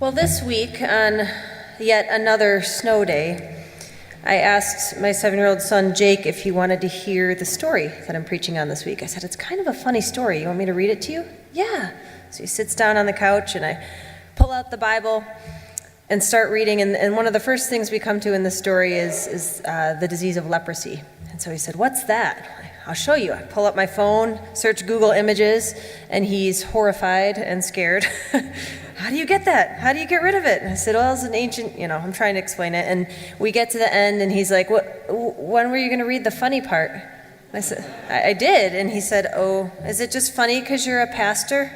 Well, this week, on yet another snow day, I asked my 7-year-old son, Jake, if he wanted to hear the story that I'm preaching on this week. I said, it's kind of a funny story. You want me to read it to you? Yeah. So he sits down on the couch, and I pull out the Bible and start reading. And one of the first things we come to in the story is the disease of leprosy. And so he said, what's that? I'll show you. I pull up my phone, search Google Images, and he's horrified and scared. How do you get that? How do you get rid of it? And I said, well, it's an ancient, I'm trying to explain it. And we get to the end, and he's like, when were you going to read the funny part? And I said, I did. And he said, oh, is it just funny because you're a pastor?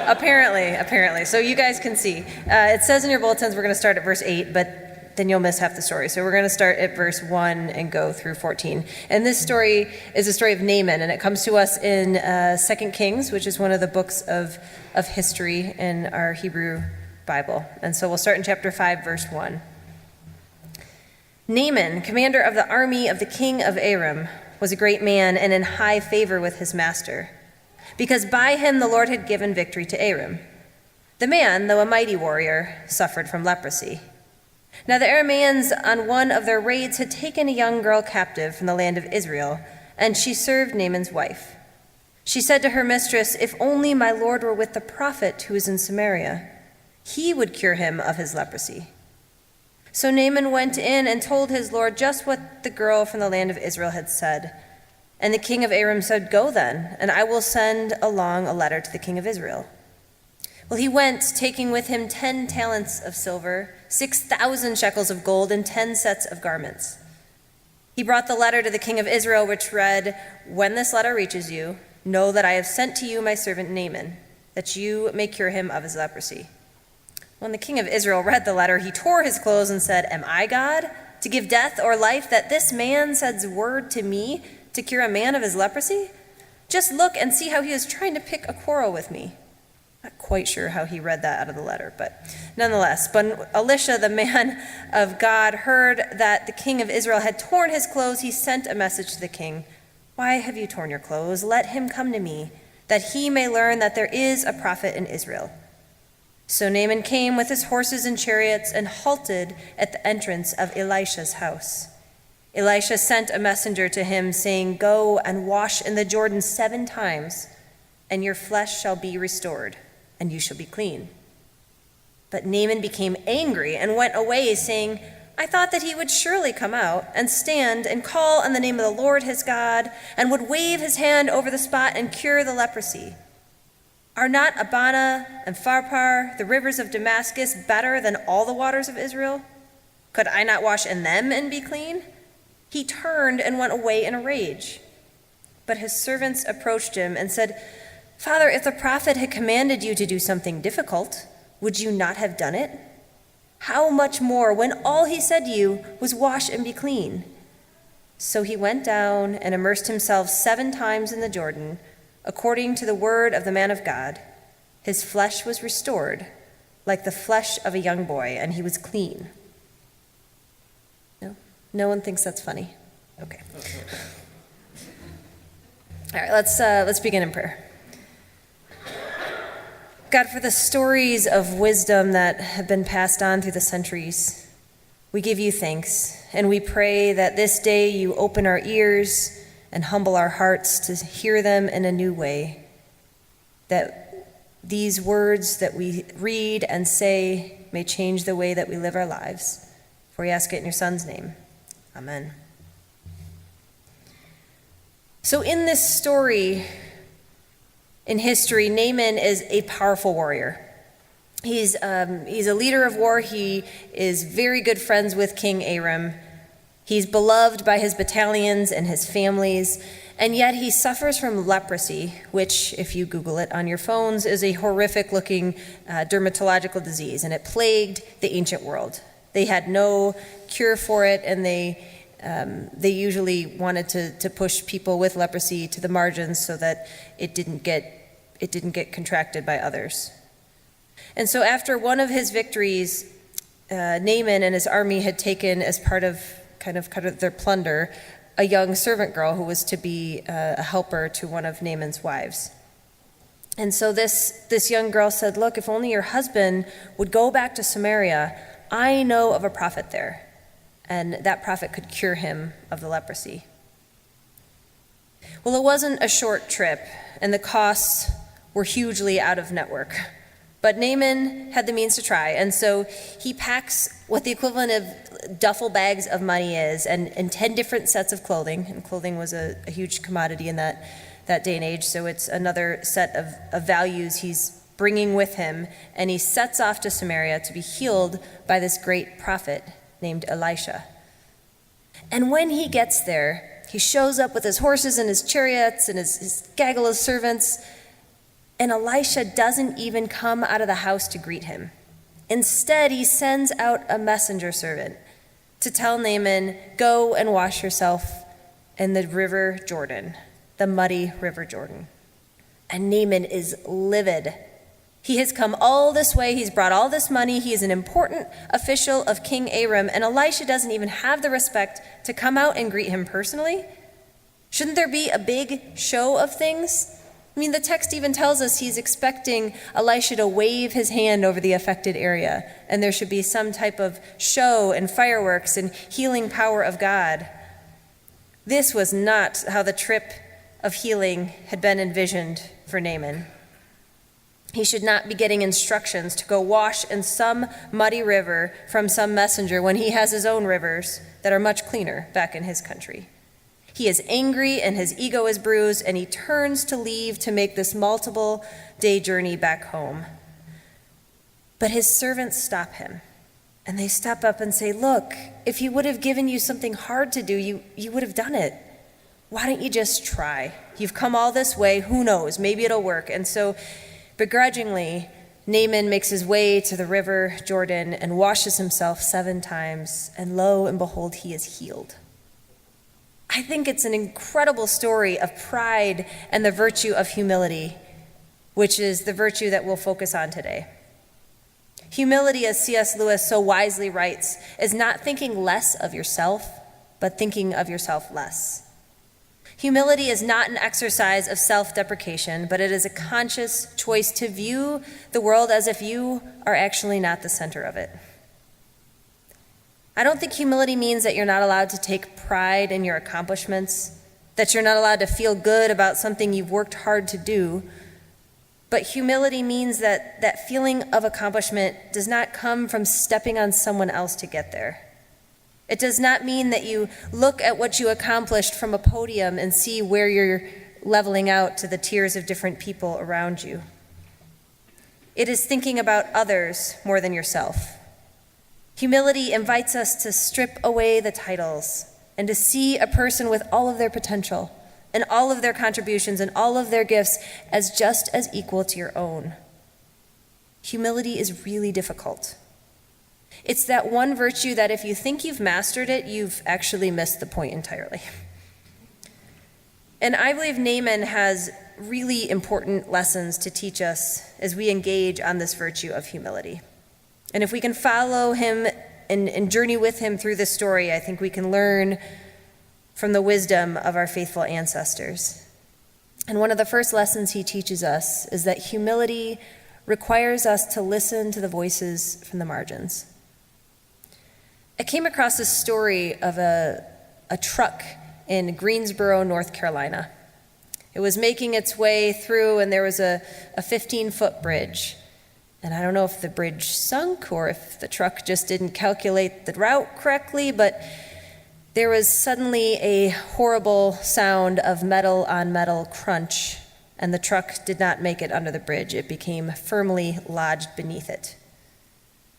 Apparently. So you guys can see. It says in your bulletins we're going to start at verse 8, but then you'll miss half the story. So we're going to start at verse 1 and go through 14. And this story is the story of Naaman, and it comes to us in 2 Kings, which is one of the books of history in our Hebrew Bible. And so we'll start in chapter 5, verse 1. Naaman, commander of the army of the king of Aram, was a great man and in high favor with his master, because by him the Lord had given victory to Aram. The man, though a mighty warrior, suffered from leprosy. Now the Arameans on one of their raids had taken a young girl captive from the land of Israel, and she served Naaman's wife. She said to her mistress, if only my lord were with the prophet who is in Samaria, he would cure him of his leprosy. So Naaman went in and told his lord just what the girl from the land of Israel had said. And the king of Aram said, go then, and I will send along a letter to the king of Israel. Well, he went, taking with him 10 talents of silver, 6,000 shekels of gold, and 10 sets of garments. He brought the letter to the king of Israel, which read, when this letter reaches you, know that I have sent to you my servant Naaman, that you may cure him of his leprosy. When the king of Israel read the letter, he tore his clothes and said, am I God, to give death or life, that this man sends word to me to cure a man of his leprosy? Just look and see how he is trying to pick a quarrel with me. Not quite sure how he read that out of the letter, but nonetheless. When Elisha, the man of God, heard that the king of Israel had torn his clothes, he sent a message to the king. Why have you torn your clothes? Let him come to me, that he may learn that there is a prophet in Israel. So Naaman came with his horses and chariots and halted at the entrance of Elisha's house. Elisha sent a messenger to him, saying, go and wash in the Jordan 7 times, and your flesh shall be restored, and you shall be clean. But Naaman became angry and went away, saying, I thought that he would surely come out and stand and call on the name of the Lord his God, and would wave his hand over the spot and cure the leprosy. Are not Abana and Pharpar, the rivers of Damascus, better than all the waters of Israel? Could I not wash in them and be clean? He turned and went away in a rage. But his servants approached him and said, Father, if the prophet had commanded you to do something difficult, would you not have done it? How much more when all he said to you was wash and be clean? So he went down and immersed himself 7 times in the Jordan, according to the word of the man of God. His flesh was restored, like the flesh of a young boy, and he was clean. No one thinks that's funny? Okay. All right, let's begin in prayer. God, for the stories of wisdom that have been passed on through the centuries, we give you thanks, and we pray that this day you open our ears and humble our hearts to hear them in a new way, that these words that we read and say may change the way that we live our lives. For we ask it in your Son's name. Amen. So in this story, in history, Naaman is a powerful warrior. He's a leader of war. He is very good friends with King Aram. He's beloved by his battalions and his families, and yet he suffers from leprosy, which, if you Google it on your phones, is a horrific-looking dermatological disease, and it plagued the ancient world. They had no cure for it, and they usually wanted to push people with leprosy to the margins so that it didn't get contracted by others. And so after one of his victories, Naaman and his army had taken as part of kind of their plunder a young servant girl who was to be a helper to one of Naaman's wives. And so this young girl said, look, if only your husband would go back to Samaria, I know of a prophet there, and that prophet could cure him of the leprosy. Well, it wasn't a short trip, and the costs were hugely out of network. But Naaman had the means to try, and so he packs what the equivalent of duffel bags of money is, and 10 different sets of clothing, and clothing was a huge commodity in that day and age, so it's another set of values he's bringing with him, and he sets off to Samaria to be healed by this great prophet named Elisha. And when he gets there, he shows up with his horses and his chariots and his gaggle of servants, and Elisha doesn't even come out of the house to greet him. Instead, he sends out a messenger servant to tell Naaman, go and wash yourself in the river Jordan, the muddy river Jordan. And Naaman is livid. He has come all this way. He's brought all this money. He is an important official of King Aram, and Elisha doesn't even have the respect to come out and greet him personally. Shouldn't there be a big show of things? I mean, the text even tells us he's expecting Elisha to wave his hand over the affected area, and there should be some type of show and fireworks and healing power of God. This was not how the trip of healing had been envisioned for Naaman. He should not be getting instructions to go wash in some muddy river from some messenger when he has his own rivers that are much cleaner back in his country. He is angry and his ego is bruised, and he turns to leave to make this multiple-day journey back home. But his servants stop him, and they step up and say, look, if he would have given you something hard to do, you would have done it. Why don't you just try? You've come all this way, who knows, maybe it'll work. And so begrudgingly, Naaman makes his way to the river Jordan and washes himself 7 times, and lo and behold, he is healed. I think it's an incredible story of pride and the virtue of humility, which is the virtue that we'll focus on today. Humility, as C.S. Lewis so wisely writes, is not thinking less of yourself, but thinking of yourself less. Humility is not an exercise of self-deprecation, but it is a conscious choice to view the world as if you are actually not the center of it. I don't think humility means that you're not allowed to take pride in your accomplishments, that you're not allowed to feel good about something you've worked hard to do. But humility means that that feeling of accomplishment does not come from stepping on someone else to get there. It does not mean that you look at what you accomplished from a podium and see where you're leveling out to the tiers of different people around you. It is thinking about others more than yourself. Humility invites us to strip away the titles and to see a person with all of their potential and all of their contributions and all of their gifts as just as equal to your own. Humility is really difficult. It's that one virtue that if you think you've mastered it, you've actually missed the point entirely. And I believe Naaman has really important lessons to teach us as we engage on this virtue of humility. And if we can follow him and journey with him through this story, I think we can learn from the wisdom of our faithful ancestors. And one of the first lessons he teaches us is that humility requires us to listen to the voices from the margins. I came across this story of a truck in Greensboro, North Carolina. It was making its way through, and there was a 15-foot bridge. And I don't know if the bridge sunk or if the truck just didn't calculate the route correctly, but there was suddenly a horrible sound of metal on metal crunch, and the truck did not make it under the bridge. It became firmly lodged beneath it.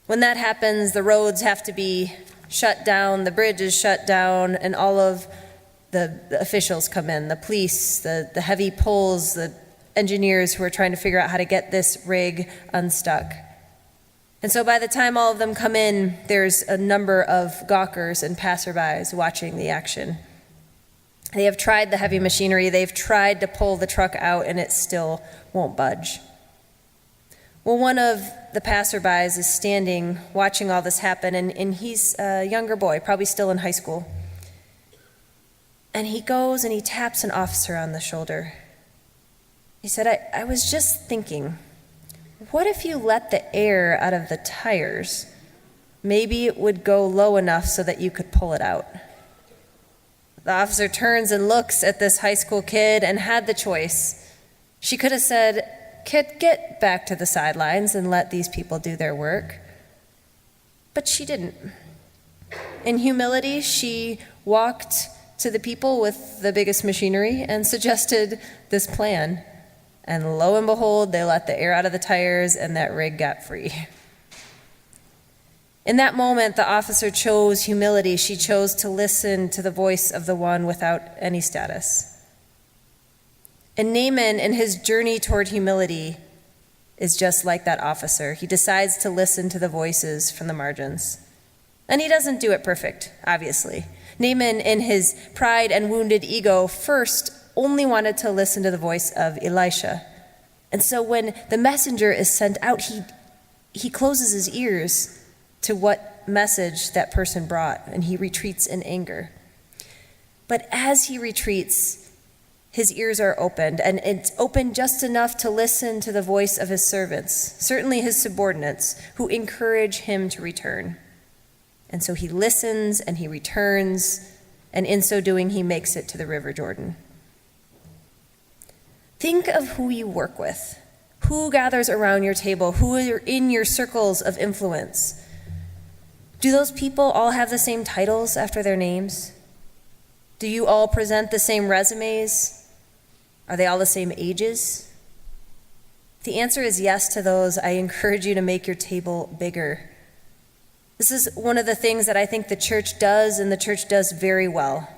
When that happens, the roads have to be shut down, the bridge is shut down, and all of the officials come in, the police, the heavy poles, the engineers who are trying to figure out how to get this rig unstuck. And so by the time all of them come in, there's a number of gawkers and passerbys watching the action. They have tried the heavy machinery, they've tried to pull the truck out, and it still won't budge. Well, one of the passerbys is standing watching all this happen, and he's a younger boy, probably still in high school. And he goes and he taps an officer on the shoulder. He said, I was just thinking, what if you let the air out of the tires? Maybe it would go low enough so that you could pull it out. The officer turns and looks at this high school kid and had the choice. She could have said, "Kid, get back to the sidelines and let these people do their work." But she didn't. In humility, she walked to the people with the biggest machinery and suggested this plan. And lo and behold, they let the air out of the tires and that rig got free. In that moment, the officer chose humility. She chose to listen to the voice of the one without any status. And Naaman, in his journey toward humility, is just like that officer. He decides to listen to the voices from the margins. And he doesn't do it perfect, obviously. Naaman, in his pride and wounded ego, first only wanted to listen to the voice of Elisha. And so when the messenger is sent out, he closes his ears to what message that person brought, and he retreats in anger. But as he retreats, his ears are opened, and it's opened just enough to listen to the voice of his servants, certainly his subordinates, who encourage him to return. And so he listens and he returns, and in so doing, he makes it to the River Jordan. Think of who you work with, who gathers around your table, who are in your circles of influence. Do those people all have the same titles after their names? Do you all present the same resumes? Are they all the same ages? If the answer is yes to those, I encourage you to make your table bigger. This is one of the things that I think the church does, and the church does very well.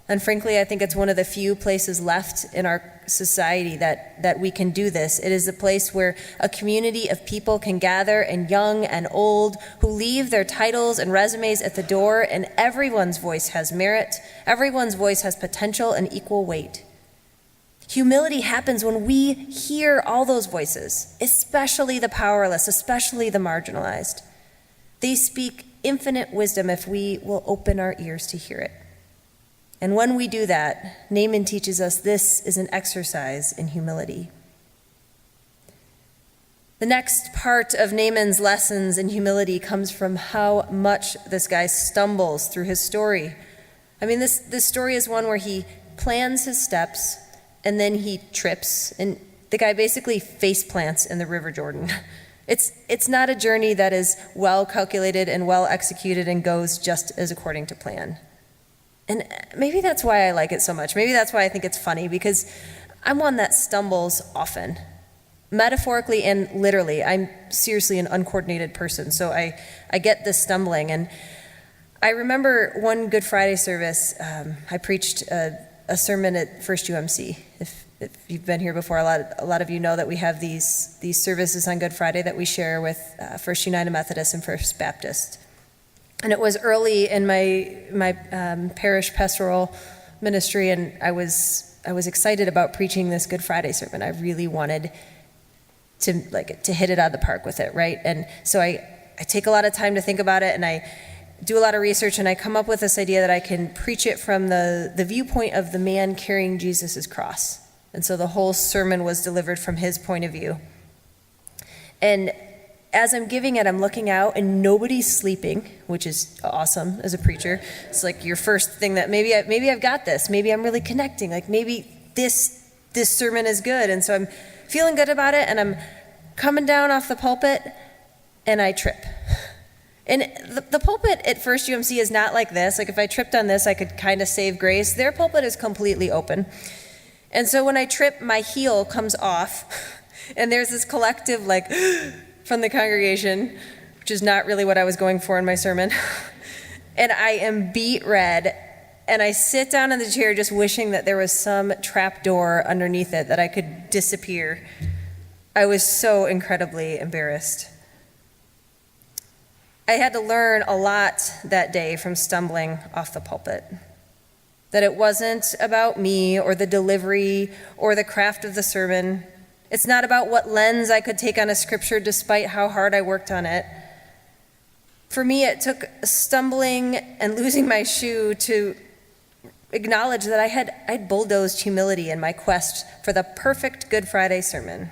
And frankly, I think it's one of the few places left in our society that we can do this. It is a place where a community of people can gather, and young and old, who leave their titles and resumes at the door, and everyone's voice has merit, everyone's voice has potential and equal weight. Humility happens when we hear all those voices, especially the powerless, especially the marginalized. They speak infinite wisdom if we will open our ears to hear it. And when we do that, Naaman teaches us this is an exercise in humility. The next part of Naaman's lessons in humility comes from how much this guy stumbles through his story. I mean, this story is one where he plans his steps and then he trips, and the guy basically face plants in the River Jordan. It's not a journey that is well calculated and well executed and goes just as according to plan. And maybe that's why I like it so much. Maybe that's why I think it's funny, because I'm one that stumbles often. Metaphorically and literally, I'm seriously an uncoordinated person, so I get this stumbling. And I remember one Good Friday service, I preached a sermon at First UMC. If you've been here before, a lot of you know that we have these services on Good Friday that we share with First United Methodist and First Baptist. And it was early in my parish pastoral ministry, and I was excited about preaching this Good Friday sermon. I really wanted to hit it out of the park with it, right? And so I take a lot of time to think about it, and I do a lot of research, and I come up with this idea that I can preach it from the viewpoint of the man carrying Jesus' cross. And so the whole sermon was delivered from his point of view. And as I'm giving it, I'm looking out and nobody's sleeping, which is awesome as a preacher. It's like your first thing that maybe I've got this. Maybe I'm really connecting. Like maybe this sermon is good. And so I'm feeling good about it, and I'm coming down off the pulpit and I trip. And the pulpit at First UMC is not like this. Like if I tripped on this, I could kind of save grace. Their pulpit is completely open. And so when I trip, my heel comes off, and there's this collective from the congregation, which is not really what I was going for in my sermon. And I am beat red, and I sit down in the chair just wishing that there was some trap door underneath it that I could disappear. I was so incredibly embarrassed. I had to learn a lot that day from stumbling off the pulpit. That it wasn't about me or the delivery or the craft of the sermon. It's not about what lens I could take on a scripture despite how hard I worked on it. For me, it took stumbling and losing my shoe to acknowledge that I'd bulldozed humility in my quest for the perfect Good Friday sermon.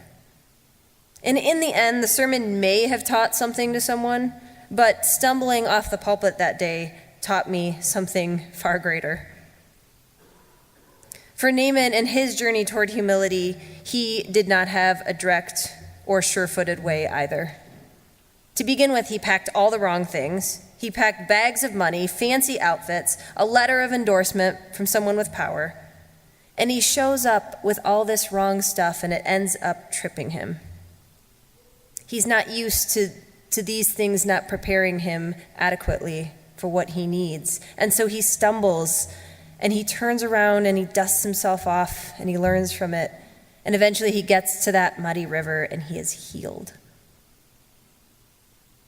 And in the end, the sermon may have taught something to someone, but stumbling off the pulpit that day taught me something far greater. For Naaman and his journey toward humility, he did not have a direct or sure-footed way either. To begin with, he packed all the wrong things. He packed bags of money, fancy outfits, a letter of endorsement from someone with power. And he shows up with all this wrong stuff, and it ends up tripping him. He's not used to these things not preparing him adequately for what he needs. And so he stumbles, and he turns around, and he dusts himself off, and he learns from it. And eventually he gets to that muddy river, and he is healed.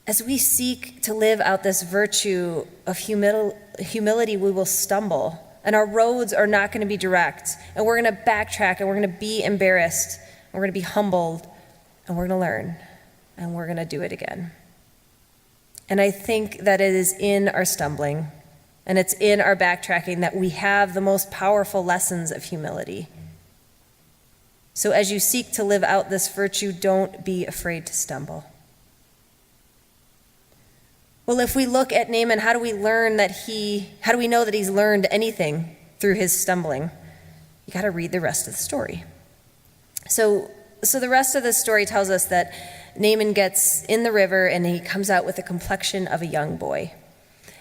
As we seek to live out this virtue of humility, we will stumble, and our roads are not going to be direct, and we're going to backtrack, and we're going to be embarrassed, and we're going to be humbled, and we're going to learn, and we're going to do it again. And I think that it is in our stumbling, and it's in our backtracking that we have the most powerful lessons of humility. So as you seek to live out this virtue, don't be afraid to stumble. Well, if we look at Naaman, how do we know that he's learned anything through his stumbling? You got to read the rest of the story. So the rest of the story tells us that Naaman gets in the river and he comes out with the complexion of a young boy.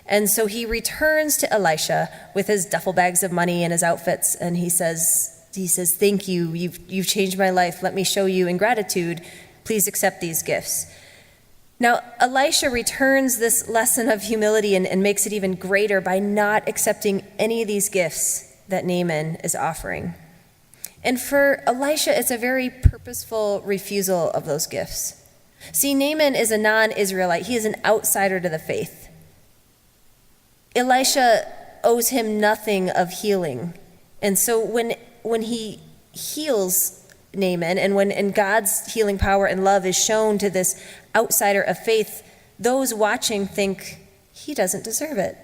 And so he returns to Elisha with his duffel bags of money and his outfits, and he says, "Thank you. You've changed my life. Let me show you in gratitude. Please accept these gifts." Now, Elisha returns this lesson of humility and makes it even greater by not accepting any of these gifts that Naaman is offering. And for Elisha, it's a very purposeful refusal of those gifts. See, Naaman is a non-Israelite. He is an outsider to the faith. Elisha owes him nothing of healing. And so when he heals Naaman, and when God's healing power and love is shown to this outsider of faith, those watching think he doesn't deserve it.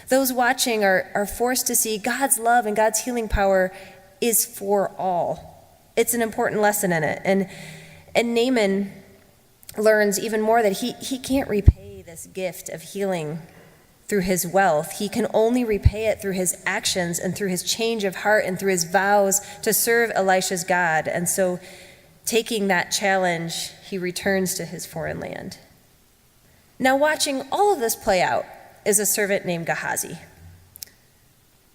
Those watching are forced to see God's love and God's healing power is for all. It's an important lesson in it. And Naaman learns even more that he can't repay this gift of healing through his wealth. He can only repay it through his actions and through his change of heart and through his vows to serve Elisha's God. And so, taking that challenge, he returns to his foreign land. Now, watching all of this play out is a servant named Gehazi.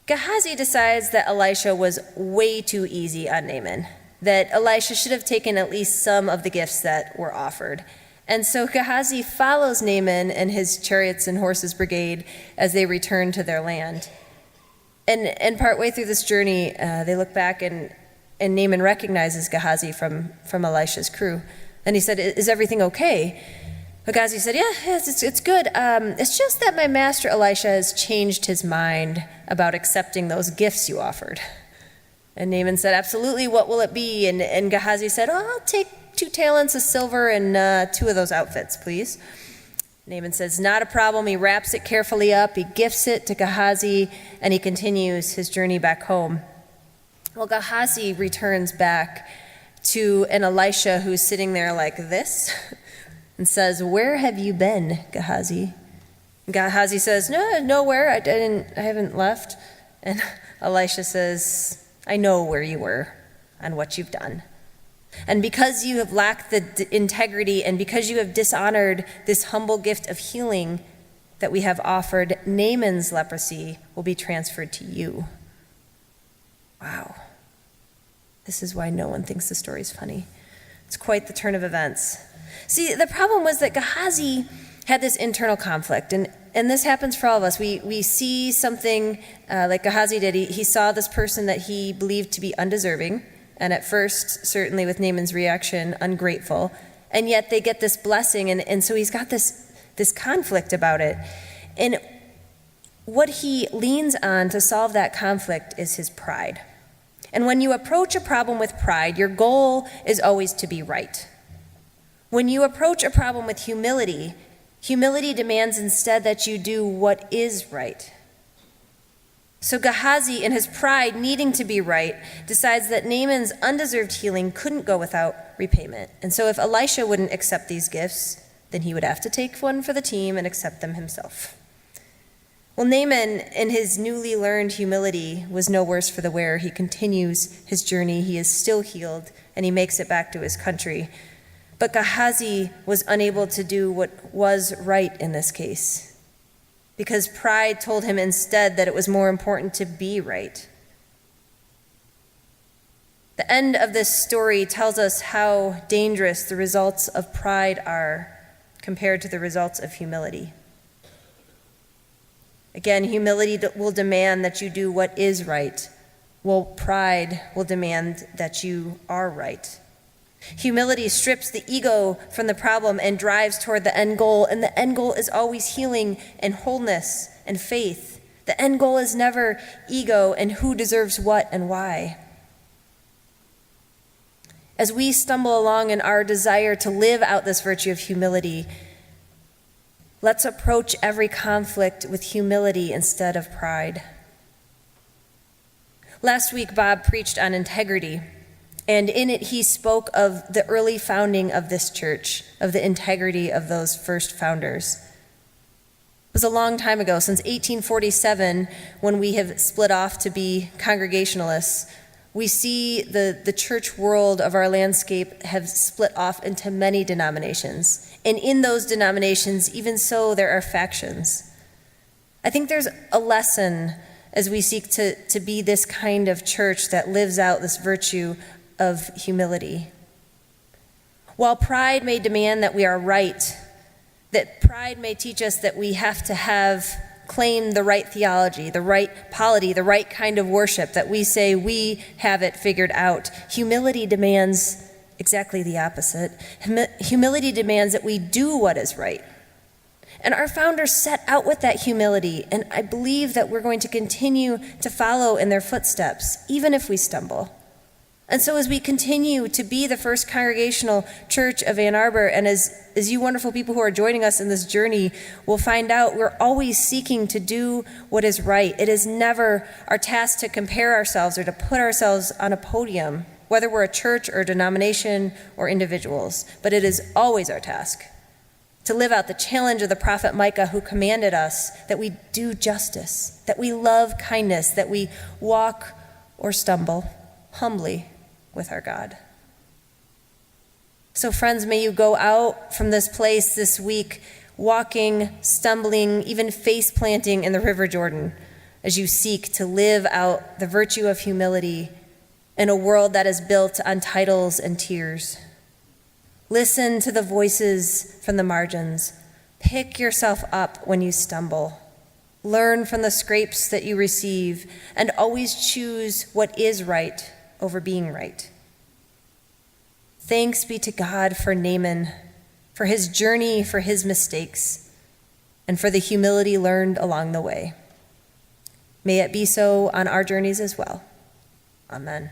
Gehazi decides that Elisha was way too easy on Naaman, that Elisha should have taken at least some of the gifts that were offered. And so Gehazi follows Naaman and his chariots and horses brigade as they return to their land. And partway through this journey, they look back and Naaman recognizes Gehazi from Elisha's crew. And he said, "Is everything okay?" But Gehazi said, yes, it's good. It's just that my master Elisha has changed his mind about accepting those gifts you offered. And Naaman said, "Absolutely, what will it be?" And Gehazi said, "I'll take 2 talents of silver and 2 of those outfits, please." Naaman says, "Not a problem." He wraps it carefully up, he gifts it to Gehazi, and he continues his journey back home. Well, Gehazi returns back to an Elisha who's sitting there like this and says, "Where have you been, Gehazi?" And Gehazi says, "No, nowhere. I haven't left." And Elisha says, "I know where you were and what you've done. And because you have lacked the integrity and because you have dishonored this humble gift of healing that we have offered, Naaman's leprosy will be transferred to you." Wow. This is why no one thinks the story's funny. It's quite the turn of events. See, the problem was that Gehazi had this internal conflict, and this happens for all of us. We see something like Gehazi did. He saw this person that he believed to be undeserving, and at first, certainly with Naaman's reaction, ungrateful, and yet they get this blessing, and so he's got this conflict about it. And what he leans on to solve that conflict is his pride. And when you approach a problem with pride, your goal is always to be right. When you approach a problem with humility, humility demands instead that you do what is right. So Gehazi, in his pride, needing to be right, decides that Naaman's undeserved healing couldn't go without repayment. And so if Elisha wouldn't accept these gifts, then he would have to take one for the team and accept them himself. Well, Naaman, in his newly learned humility, was no worse for the wear. He continues his journey. He is still healed, and he makes it back to his country. But Gehazi was unable to do what was right in this case, because pride told him instead that it was more important to be right. The end of this story tells us how dangerous the results of pride are compared to the results of humility. Again, humility will demand that you do what is right, while pride will demand that you are right. Humility strips the ego from the problem and drives toward the end goal, and the end goal is always healing and wholeness and faith. The end goal is never ego and who deserves what and why. As we stumble along in our desire to live out this virtue of humility, let's approach every conflict with humility instead of pride. Last week, Bob preached on integrity, and in it he spoke of the early founding of this church, of the integrity of those first founders. It was a long time ago, since 1847, when we have split off to be Congregationalists. We see the church world of our landscape have split off into many denominations. And in those denominations, even so, there are factions. I think there's a lesson as we seek to be this kind of church that lives out this virtue of humility. While pride may demand that we are right, that pride may teach us that we have to claim the right theology, the right polity, the right kind of worship, that we say we have it figured out. Humility demands exactly the opposite. Humility demands that we do what is right. And our founders set out with that humility, and I believe that we're going to continue to follow in their footsteps, even if we stumble. And so as we continue to be the First Congregational Church of Ann Arbor, and as you wonderful people who are joining us in this journey will find out, we're always seeking to do what is right. It is never our task to compare ourselves or to put ourselves on a podium, whether we're a church or a denomination or individuals, but it is always our task to live out the challenge of the prophet Micah, who commanded us that we do justice, that we love kindness, that we walk or stumble humbly with our God. So friends, may you go out from this place this week walking, stumbling, even face planting in the River Jordan as you seek to live out the virtue of humility in a world that is built on titles and tiers. Listen to the voices from the margins. Pick yourself up when you stumble. Learn from the scrapes that you receive, and always choose what is right over being right. Thanks be to God for Naaman, for his journey, for his mistakes, and for the humility learned along the way. May it be so on our journeys as well. Amen.